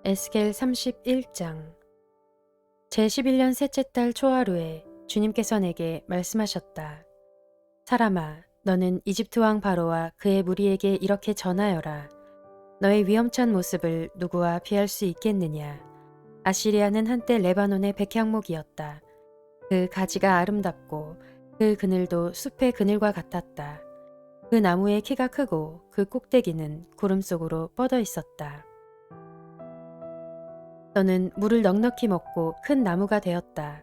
에스겔 31장. 제11년 셋째 달 초하루에 주님께서 내게 말씀하셨다. 사람아, 너는 이집트 왕 바로와 그의 무리에게 이렇게 전하여라. 너의 위험찬 모습을 누구와 비할 수 있겠느냐. 아시리아는 한때 레바논의 백향목이었다. 그 가지가 아름답고 그 그늘도 숲의 그늘과 같았다. 그 나무의 키가 크고 그 꼭대기는 구름 속으로 뻗어 있었다. 너는 물을 넉넉히 먹고 큰 나무가 되었다.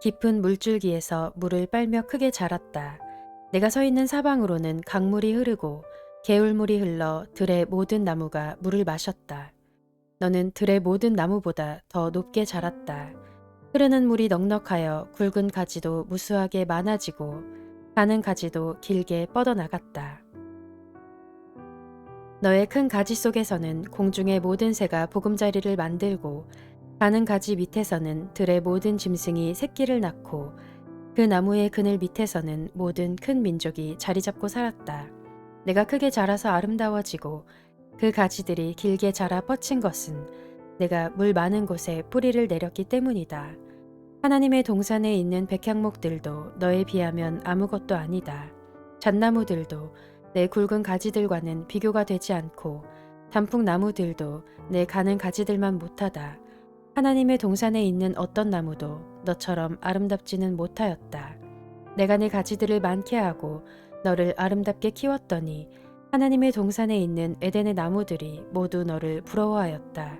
깊은 물줄기에서 물을 빨며 크게 자랐다. 내가 서 있는 사방으로는 강물이 흐르고 개울물이 흘러 들의 모든 나무가 물을 마셨다. 너는 들의 모든 나무보다 더 높게 자랐다. 흐르는 물이 넉넉하여 굵은 가지도 무수하게 많아지고 가는 가지도 길게 뻗어나갔다. 너의 큰 가지 속에서는 공중의 모든 새가 보금자리를 만들고 가는 가지 밑에서는 들의 모든 짐승이 새끼를 낳고 그 나무의 그늘 밑에서는 모든 큰 민족이 자리 잡고 살았다. 내가 크게 자라서 아름다워지고 그 가지들이 길게 자라 뻗친 것은 내가 물 많은 곳에 뿌리를 내렸기 때문이다. 하나님의 동산에 있는 백향목들도 너에 비하면 아무것도 아니다. 잣나무들도 내 굵은 가지들과는 비교가 되지 않고 단풍나무들도 내 가는 가지들만 못하다. 하나님의 동산에 있는 어떤 나무도 너처럼 아름답지는 못하였다. 내가 내 가지들을 많게 하고 너를 아름답게 키웠더니 하나님의 동산에 있는 에덴의 나무들이 모두 너를 부러워하였다.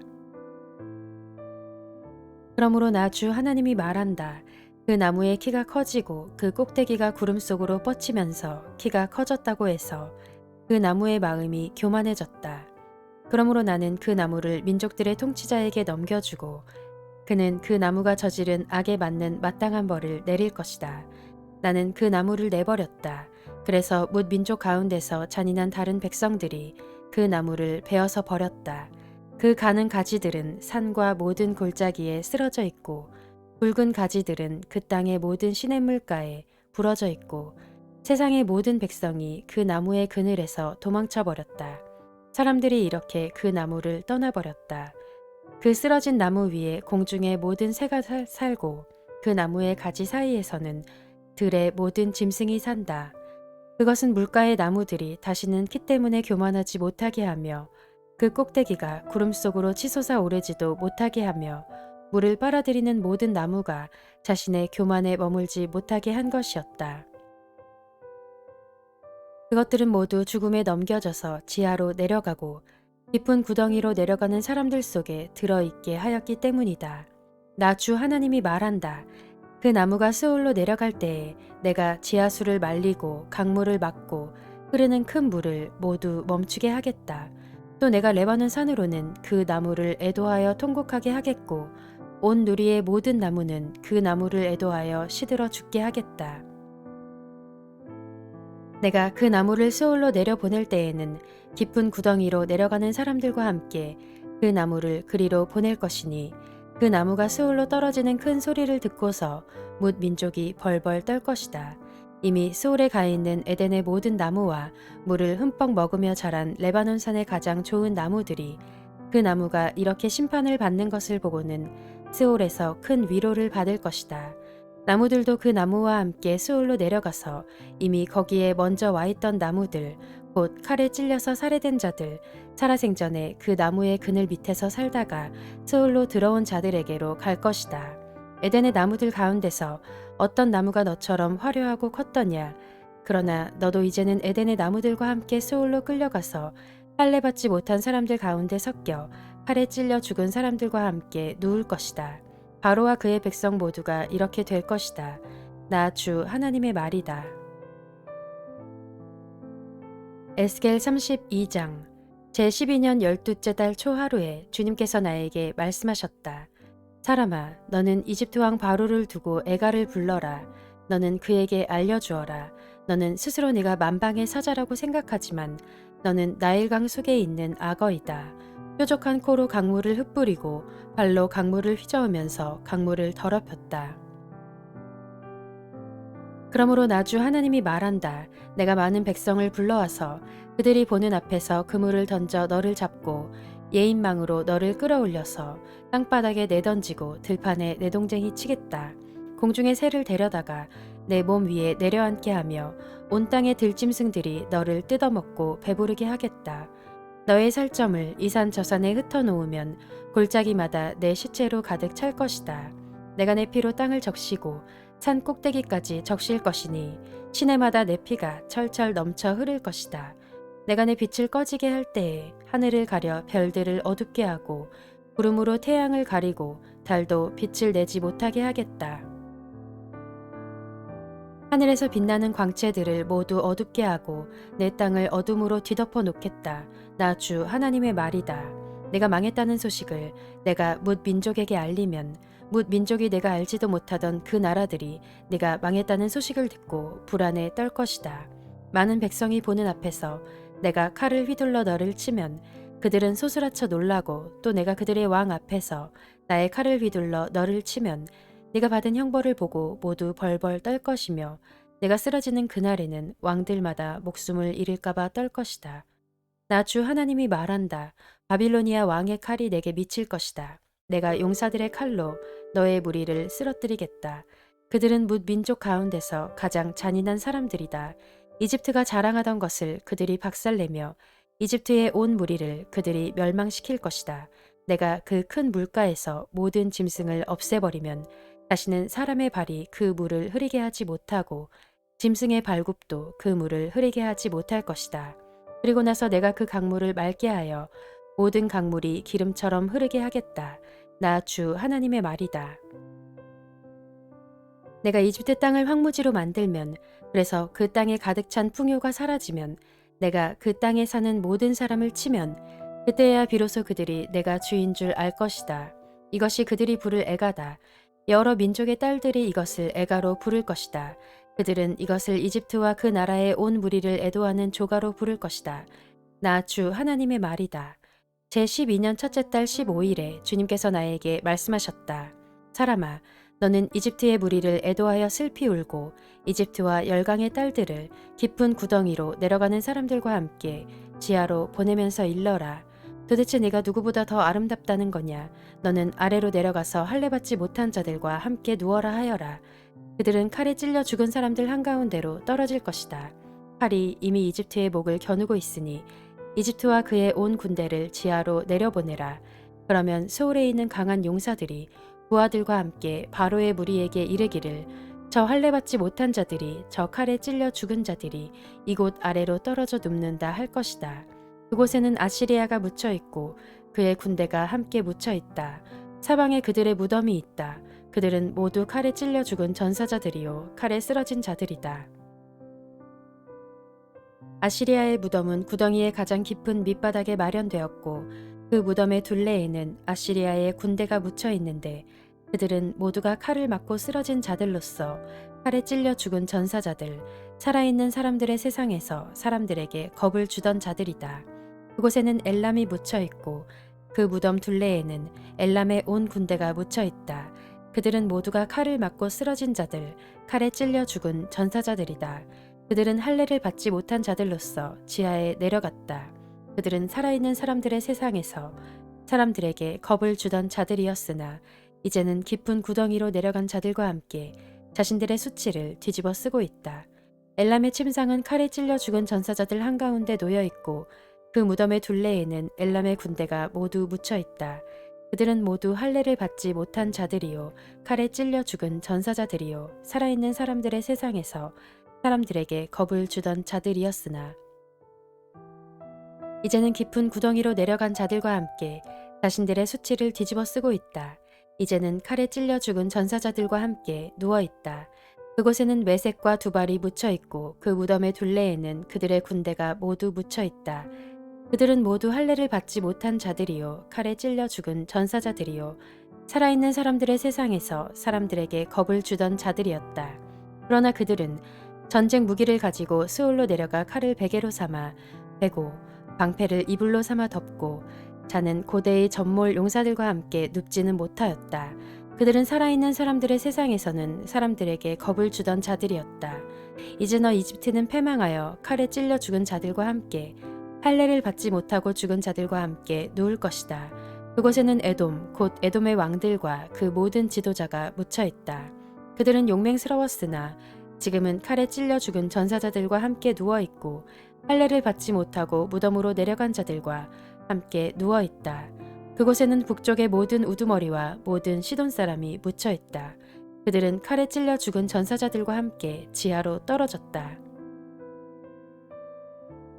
그러므로 나 주 하나님이 말한다. 그 나무의 키가 커지고 그 꼭대기가 구름 속으로 뻗치면서 키가 커졌다고 해서 그 나무의 마음이 교만해졌다. 그러므로 나는 그 나무를 민족들의 통치자에게 넘겨주고 그는 그 나무가 저지른 악에 맞는 마땅한 벌을 내릴 것이다. 나는 그 나무를 내버렸다. 그래서 뭇 민족 가운데서 잔인한 다른 백성들이 그 나무를 베어서 버렸다. 그 가는 가지들은 산과 모든 골짜기에 쓰러져 있고 굵은 가지들은 그 땅의 모든 시냇물가에 부러져 있고 세상의 모든 백성이 그 나무의 그늘에서 도망쳐 버렸다. 사람들이 이렇게 그 나무를 떠나버렸다. 그 쓰러진 나무 위에 공중의 모든 새가 살고 그 나무의 가지 사이에서는 들의 모든 짐승이 산다. 그것은 물가의 나무들이 다시는 키 때문에 교만하지 못하게 하며 그 꼭대기가 구름 속으로 치솟아 오르지도 못하게 하며 물을 빨아들이는 모든 나무가 자신의 교만에 머물지 못하게 한 것이었다. 그것들은 모두 죽음에 넘겨져서 지하로 내려가고 깊은 구덩이로 내려가는 사람들 속에 들어있게 하였기 때문이다. 나 주 하나님이 말한다. 그 나무가 스올로 내려갈 때에 내가 지하수를 말리고 강물을 막고 흐르는 큰 물을 모두 멈추게 하겠다. 또 내가 레바논 산으로는 그 나무를 애도하여 통곡하게 하겠고 온 누리의 모든 나무는 그 나무를 애도하여 시들어 죽게 하겠다. 내가 그 나무를 스올로 내려보낼 때에는 깊은 구덩이로 내려가는 사람들과 함께 그 나무를 그리로 보낼 것이니 그 나무가 스올로 떨어지는 큰 소리를 듣고서 뭇 민족이 벌벌 떨 것이다. 이미 스올에 가 있는 에덴의 모든 나무와 물을 흠뻑 먹으며 자란 레바논 산의 가장 좋은 나무들이 그 나무가 이렇게 심판을 받는 것을 보고는 스올에서 큰 위로를 받을 것이다. 나무들도 그 나무와 함께 스올로 내려가서 이미 거기에 먼저 와 있던 나무들, 곧 칼에 찔려서 살해된 자들, 살아생전에 그 나무의 그늘 밑에서 살다가 스올로 들어온 자들에게로 갈 것이다. 에덴의 나무들 가운데서 어떤 나무가 너처럼 화려하고 컸더냐? 그러나 너도 이제는 에덴의 나무들과 함께 스올로 끌려가서 할례받지 못한 사람들 가운데 섞여 칼에 찔려 죽은 사람들과 함께 누울 것이다. 바로와 그의 백성 모두가 이렇게 될 것이다. 나 주 하나님의 말이다. 에스겔 32장. 제12년 12째 달 초하루에 주님께서 나에게 말씀하셨다. 사람아, 너는 이집트 왕 바로를 두고 애가를 불러라. 너는 그에게 알려주어라. 너는 스스로 네가 만방의 사자라고 생각하지만 너는 나일강 속에 있는 악어이다. 뾰족한 코로 강물을 흩뿌리고 발로 강물을 휘저으면서 강물을 더럽혔다. 그러므로 나 주 하나님이 말한다. 내가 많은 백성을 불러와서 그들이 보는 앞에서 그물을 던져 너를 잡고 예인망으로 너를 끌어올려서 땅바닥에 내던지고 들판에 내 동쟁이 치겠다. 공중의 새를 데려다가 내 몸 위에 내려앉게 하며 온 땅의 들짐승들이 너를 뜯어먹고 배부르게 하겠다. 너의 살점을 이 산 저 산에 흩어놓으면 골짜기마다 내 시체로 가득 찰 것이다. 내가 내 피로 땅을 적시고 산 꼭대기까지 적실 것이니 시내마다 내 피가 철철 넘쳐 흐를 것이다. 내가 내 빛을 꺼지게 할 때에 하늘을 가려 별들을 어둡게 하고 구름으로 태양을 가리고 달도 빛을 내지 못하게 하겠다. 하늘에서 빛나는 광채들을 모두 어둡게 하고 내 땅을 어둠으로 뒤덮어 놓겠다. 나 주 하나님의 말이다. 내가 망했다는 소식을 내가 뭇 민족에게 알리면 뭇 민족이 내가 알지도 못하던 그 나라들이 내가 망했다는 소식을 듣고 불안에 떨 것이다. 많은 백성이 보는 앞에서 내가 칼을 휘둘러 너를 치면 그들은 소스라쳐 놀라고 또 내가 그들의 왕 앞에서 나의 칼을 휘둘러 너를 치면 네가 받은 형벌을 보고 모두 벌벌 떨 것이며 내가 쓰러지는 그날에는 왕들마다 목숨을 잃을까봐 떨 것이다. 나 주 하나님이 말한다. 바빌로니아 왕의 칼이 내게 미칠 것이다. 내가 용사들의 칼로 너의 무리를 쓰러뜨리겠다. 그들은 뭇 민족 가운데서 가장 잔인한 사람들이다. 이집트가 자랑하던 것을 그들이 박살내며 이집트의 온 무리를 그들이 멸망시킬 것이다. 내가 그 큰 물가에서 모든 짐승을 없애버리면 다시는 사람의 발이 그 물을 흐리게 하지 못하고 짐승의 발굽도 그 물을 흐리게 하지 못할 것이다. 그리고 나서 내가 그 강물을 맑게 하여 모든 강물이 기름처럼 흐르게 하겠다. 나 주 하나님의 말이다. 내가 이집트 땅을 황무지로 만들면 그래서 그 땅에 가득 찬 풍요가 사라지면 내가 그 땅에 사는 모든 사람을 치면 그때야 비로소 그들이 내가 주인 줄 알 것이다. 이것이 그들이 부를 애가다. 여러 민족의 딸들이 이것을 애가로 부를 것이다. 그들은 이것을 이집트와 그 나라의 온 무리를 애도하는 조가로 부를 것이다. 나 주 하나님의 말이다. 제12년 첫째 달 15일에 주님께서 나에게 말씀하셨다. 사람아, 너는 이집트의 무리를 애도하여 슬피 울고 이집트와 열강의 딸들을 깊은 구덩이로 내려가는 사람들과 함께 지하로 보내면서 일러라. 도대체 내가 누구보다 더 아름답다는 거냐? 너는 아래로 내려가서 할례받지 못한 자들과 함께 누워라 하여라. 그들은 칼에 찔려 죽은 사람들 한가운데로 떨어질 것이다. 칼이 이미 이집트의 목을 겨누고 있으니 이집트와 그의 온 군대를 지하로 내려보내라. 그러면 소울에 있는 강한 용사들이 부하들과 함께 바로의 무리에게 이르기를 저 할례받지 못한 자들이 저 칼에 찔려 죽은 자들이 이곳 아래로 떨어져 눕는다 할 것이다. 그곳에는 아시리아가 묻혀 있고 그의 군대가 함께 묻혀 있다. 사방에 그들의 무덤이 있다. 그들은 모두 칼에 찔려 죽은 전사자들이요 칼에 쓰러진 자들이다. 아시리아의 무덤은 구덩이의 가장 깊은 밑바닥에 마련되었고 그 무덤의 둘레에는 아시리아의 군대가 묻혀 있는데 그들은 모두가 칼을 맞고 쓰러진 자들로서 칼에 찔려 죽은 전사자들, 살아있는 사람들의 세상에서 사람들에게 겁을 주던 자들이다. 그곳에는 엘람이 묻혀 있고 그 무덤 둘레에는 엘람의 온 군대가 묻혀 있다. 그들은 모두가 칼을 맞고 쓰러진 자들, 칼에 찔려 죽은 전사자들이다. 그들은 할례를 받지 못한 자들로서 지하에 내려갔다. 그들은 살아있는 사람들의 세상에서 사람들에게 겁을 주던 자들이었으나 이제는 깊은 구덩이로 내려간 자들과 함께 자신들의 수치를 뒤집어 쓰고 있다. 엘람의 침상은 칼에 찔려 죽은 전사자들 한가운데 놓여 있고 그 무덤의 둘레에는 엘람의 군대가 모두 묻혀 있다. 그들은 모두 할례를 받지 못한 자들이요 칼에 찔려 죽은 전사자들이요 살아있는 사람들의 세상에서 사람들에게 겁을 주던 자들이었으나 이제는 깊은 구덩이로 내려간 자들과 함께 자신들의 수치를 뒤집어 쓰고 있다. 이제는 칼에 찔려 죽은 전사자들과 함께 누워 있다. 그곳에는 외색과 두발이 묻혀 있고 그 무덤의 둘레에는 그들의 군대가 모두 묻혀 있다. 그들은 모두 할례를 받지 못한 자들이요 칼에 찔려 죽은 전사자들이요 살아있는 사람들의 세상에서 사람들에게 겁을 주던 자들이었다. 그러나 그들은 전쟁 무기를 가지고 스올로 내려가 칼을 베개로 삼아 베고 방패를 이불로 삼아 덮고 자는 고대의 전몰 용사들과 함께 눕지는 못하였다. 그들은 살아있는 사람들의 세상에서는 사람들에게 겁을 주던 자들이었다. 이제 너 이집트는 패망하여 칼에 찔려 죽은 자들과 함께 할례를 받지 못하고 죽은 자들과 함께 누울 것이다. 그곳에는 에돔 곧 에돔의 왕들과 그 모든 지도자가 묻혀 있다. 그들은 용맹스러웠으나 지금은 칼에 찔려 죽은 전사자들과 함께 누워 있고 할례를 받지 못하고 무덤으로 내려간 자들과 함께 누워 있다. 그곳에는 북쪽의 모든 우두머리와 모든 시돈 사람이 묻혀 있다. 그들은 칼에 찔려 죽은 전사자들과 함께 지하로 떨어졌다.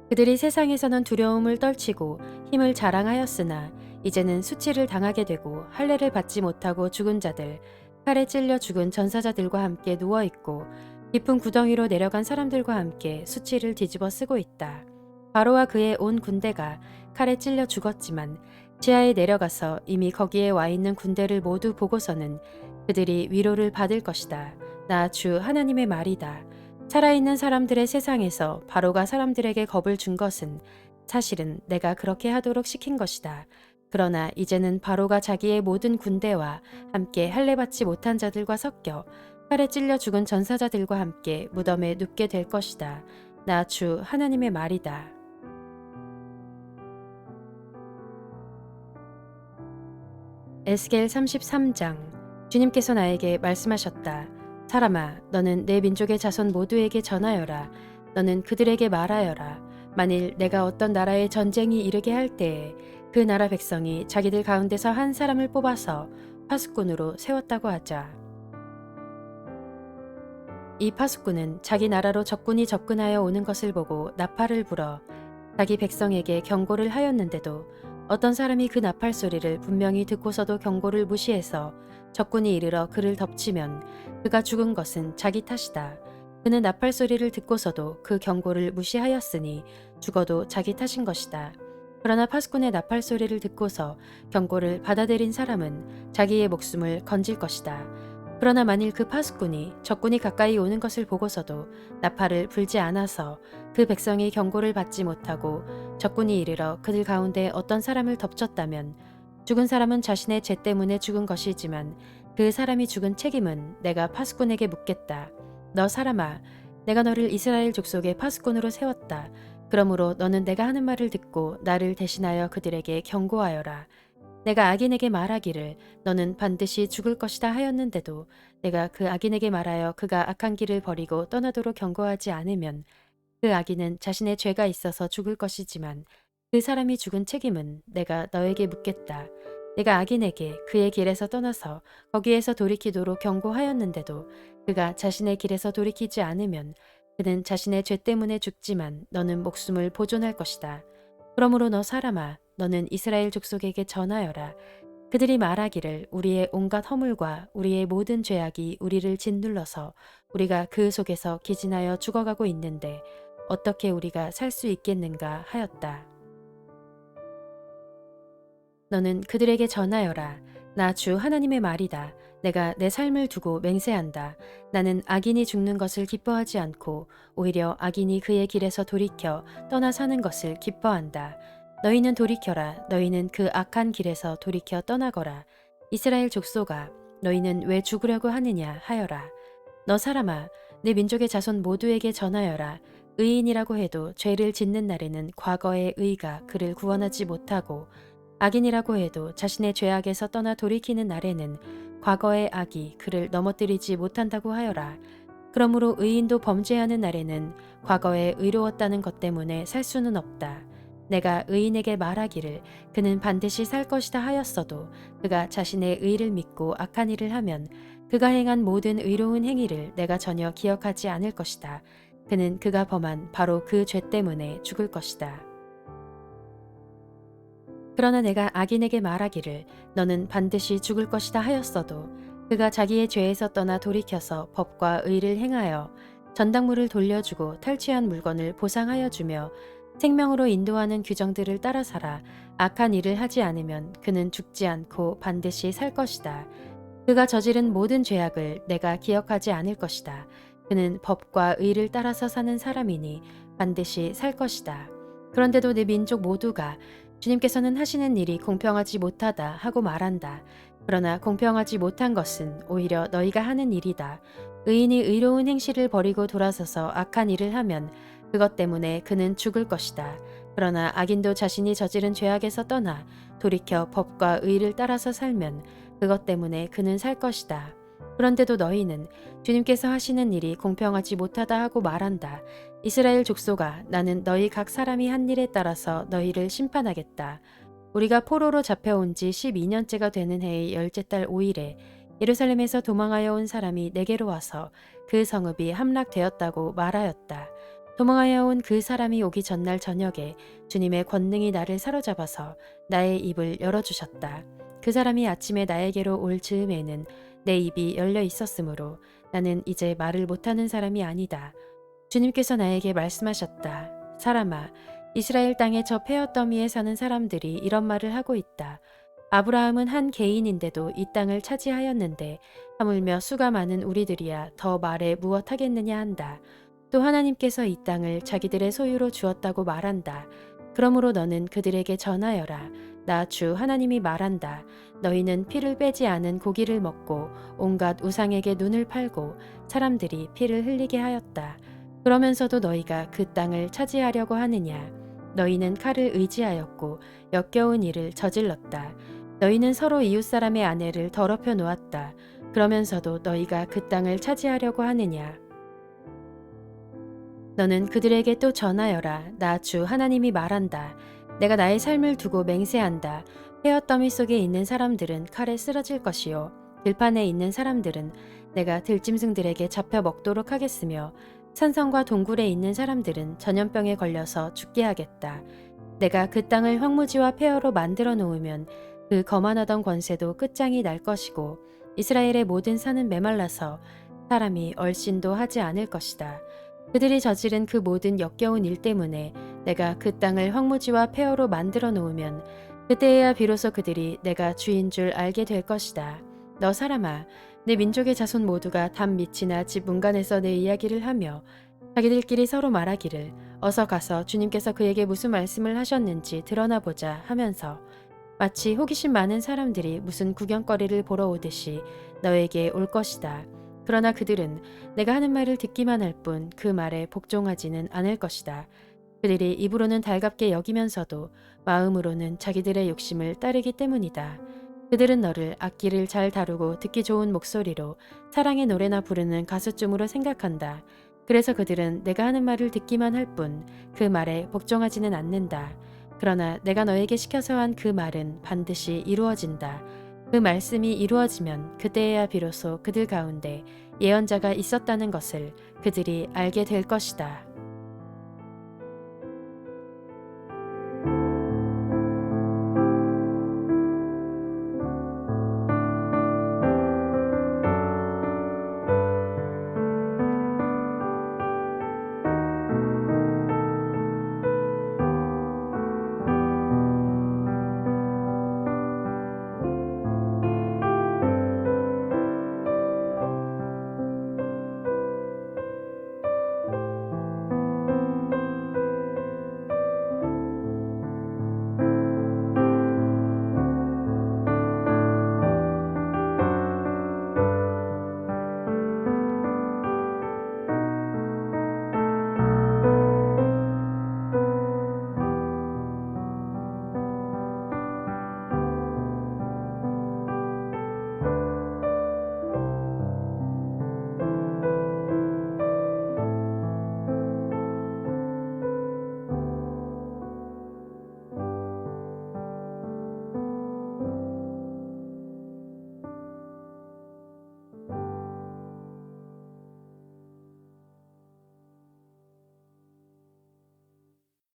그들이 세상에서는 두려움을 떨치고 힘을 자랑하였으나 이제는 수치를 당하게 되고 할례를 받지 못하고 죽은 자들, 칼에 찔려 죽은 전사자들과 함께 누워 있고 깊은 구덩이로 내려간 사람들과 함께 수치를 뒤집어 쓰고 있다. 바로와 그의 온 군대가 칼에 찔려 죽었지만 지하에 내려가서 이미 거기에 와 있는 군대를 모두 보고서는 그들이 위로를 받을 것이다. 나 주 하나님의 말이다. 살아있는 사람들의 세상에서 바로가 사람들에게 겁을 준 것은 사실은 내가 그렇게 하도록 시킨 것이다. 그러나 이제는 바로가 자기의 모든 군대와 함께 할례받지 못한 자들과 섞여 칼에 찔려 죽은 전사자들과 함께 무덤에 눕게 될 것이다. 나 주 하나님의 말이다. 에스겔 33장. 주님께서 나에게 말씀하셨다. 사람아, 너는 내 민족의 자손 모두에게 전하여라. 너는 그들에게 말하여라. 만일 내가 어떤 나라에 전쟁이 이르게 할 때에 그 나라 백성이 자기들 가운데서 한 사람을 뽑아서 파수꾼으로 세웠다고 하자. 이 파수꾼은 자기 나라로 적군이 접근하여 오는 것을 보고 나팔을 불어 자기 백성에게 경고를 하였는데도 어떤 사람이 그 나팔 소리를 분명히 듣고서도 경고를 무시해서 적군이 이르러 그를 덮치면 그가 죽은 것은 자기 탓이다. 그는 나팔 소리를 듣고서도 그 경고를 무시하였으니 죽어도 자기 탓인 것이다. 그러나 파수꾼의 나팔 소리를 듣고서 경고를 받아들인 사람은 자기의 목숨을 건질 것이다. 그러나 만일 그 파수꾼이 적군이 가까이 오는 것을 보고서도 나팔을 불지 않아서 그 백성이 경고를 받지 못하고 적군이 이르러 그들 가운데 어떤 사람을 덮쳤다면 죽은 사람은 자신의 죄 때문에 죽은 것이지만 그 사람이 죽은 책임은 내가 파수꾼에게 묻겠다. 너 사람아, 내가 너를 이스라엘 족속의 파수꾼으로 세웠다. 그러므로 너는 내가 하는 말을 듣고 나를 대신하여 그들에게 경고하여라. 내가 악인에게 말하기를 너는 반드시 죽을 것이다 하였는데도 내가 그 악인에게 말하여 그가 악한 길을 버리고 떠나도록 경고하지 않으면 그 악인은 자신의 죄가 있어서 죽을 것이지만 그 사람이 죽은 책임은 내가 너에게 묻겠다. 내가 악인에게 그의 길에서 떠나서 거기에서 돌이키도록 경고하였는데도 그가 자신의 길에서 돌이키지 않으면 그는 자신의 죄 때문에 죽지만 너는 목숨을 보존할 것이다. 그러므로 너 사람아, 너는 이스라엘 족속에게 전하여라. 그들이 말하기를 우리의 온갖 허물과 우리의 모든 죄악이 우리를 짓눌러서 우리가 그 속에서 기진하여 죽어가고 있는데 어떻게 우리가 살 수 있겠는가 하였다. 너는 그들에게 전하여라. 나 주 하나님의 말이다. 내가 내 삶을 두고 맹세한다. 나는 악인이 죽는 것을 기뻐하지 않고 오히려 악인이 그의 길에서 돌이켜 떠나 사는 것을 기뻐한다. 너희는 돌이켜라. 너희는 그 악한 길에서 돌이켜 떠나거라. 이스라엘 족속아, 너희는 왜 죽으려고 하느냐 하여라. 너 사람아, 내 민족의 자손 모두에게 전하여라. 의인이라고 해도 죄를 짓는 날에는 과거의 의가 그를 구원하지 못하고 악인이라고 해도 자신의 죄악에서 떠나 돌이키는 날에는 과거의 악이 그를 넘어뜨리지 못한다고 하여라. 그러므로 의인도 범죄하는 날에는 과거에 의로웠다는 것 때문에 살 수는 없다. 내가 의인에게 말하기를 그는 반드시 살 것이다 하였어도 그가 자신의 의를 믿고 악한 일을 하면 그가 행한 모든 의로운 행위를 내가 전혀 기억하지 않을 것이다. 그는 그가 범한 바로 그 죄 때문에 죽을 것이다. 그러나 내가 악인에게 말하기를 너는 반드시 죽을 것이다 하였어도 그가 자기의 죄에서 떠나 돌이켜서 법과 의를 행하여 전당물을 돌려주고 탈취한 물건을 보상하여 주며 생명으로 인도하는 규정들을 따라 살아 악한 일을 하지 않으면 그는 죽지 않고 반드시 살 것이다. 그가 저지른 모든 죄악을 내가 기억하지 않을 것이다. 그는 법과 의를 따라서 사는 사람이니 반드시 살 것이다. 그런데도 내 민족 모두가 주님께서는 하시는 일이 공평하지 못하다 하고 말한다. 그러나 공평하지 못한 것은 오히려 너희가 하는 일이다. 의인이 의로운 행실을 버리고 돌아서서 악한 일을 하면 그것 때문에 그는 죽을 것이다. 그러나 악인도 자신이 저지른 죄악에서 떠나 돌이켜 법과 의를 따라서 살면 그것 때문에 그는 살 것이다. 그런데도 너희는 주님께서 하시는 일이 공평하지 못하다 하고 말한다. 이스라엘 족속아, 나는 너희 각 사람이 한 일에 따라서 너희를 심판하겠다. 우리가 포로로 잡혀온 지 12년째가 되는 해의 열째 달 5일에 예루살렘에서 도망하여 온 사람이 내게로 와서 그 성읍이 함락되었다고 말하였다. 도망하여 온 그 사람이 오기 전날 저녁에 주님의 권능이 나를 사로잡아서 나의 입을 열어주셨다. 그 사람이 아침에 나에게로 올 즈음에는 내 입이 열려 있었으므로 나는 이제 말을 못하는 사람이 아니다. 주님께서 나에게 말씀하셨다. 사람아, 이스라엘 땅의 저 폐허더미에 사는 사람들이 이런 말을 하고 있다. 아브라함은 한 개인인데도 이 땅을 차지하였는데 하물며 수가 많은 우리들이야 더 말에 무엇하겠느냐 한다. 또 하나님께서 이 땅을 자기들의 소유로 주었다고 말한다. 그러므로 너는 그들에게 전하여라. 나 주 하나님이 말한다. 너희는 피를 빼지 않은 고기를 먹고 온갖 우상에게 눈을 팔고 사람들이 피를 흘리게 하였다. 그러면서도 너희가 그 땅을 차지하려고 하느냐. 너희는 칼을 의지하였고 역겨운 일을 저질렀다. 너희는 서로 이웃 사람의 아내를 더럽혀 놓았다. 그러면서도 너희가 그 땅을 차지하려고 하느냐. 너는 그들에게 또 전하여라. 나 주 하나님이 말한다. 내가 나의 삶을 두고 맹세한다. 폐허더미 속에 있는 사람들은 칼에 쓰러질 것이요 들판에 있는 사람들은 내가 들짐승들에게 잡혀 먹도록 하겠으며 산성과 동굴에 있는 사람들은 전염병에 걸려서 죽게 하겠다. 내가 그 땅을 황무지와 폐허로 만들어 놓으면 그 거만하던 권세도 끝장이 날 것이고 이스라엘의 모든 산은 메말라서 사람이 얼씬도 하지 않을 것이다. 그들이 저지른 그 모든 역겨운 일 때문에 내가 그 땅을 황무지와 폐허로 만들어 놓으면 그때에야 비로소 그들이 내가 주인 줄 알게 될 것이다. 너 사람아, 내 민족의 자손 모두가 담 밑이나 집 문간에서 내 이야기를 하며 자기들끼리 서로 말하기를 어서 가서 주님께서 그에게 무슨 말씀을 하셨는지 드러나 보자 하면서 마치 호기심 많은 사람들이 무슨 구경거리를 보러 오듯이 너에게 올 것이다. 그러나 그들은 내가 하는 말을 듣기만 할 뿐 그 말에 복종하지는 않을 것이다. 그들이 입으로는 달갑게 여기면서도 마음으로는 자기들의 욕심을 따르기 때문이다. 그들은 너를 악기를 잘 다루고 듣기 좋은 목소리로 사랑의 노래나 부르는 가수쯤으로 생각한다. 그래서 그들은 내가 하는 말을 듣기만 할 뿐 그 말에 복종하지는 않는다. 그러나 내가 너에게 시켜서 한 그 말은 반드시 이루어진다. 그 말씀이 이루어지면 그때에야 비로소 그들 가운데 예언자가 있었다는 것을 그들이 알게 될 것이다.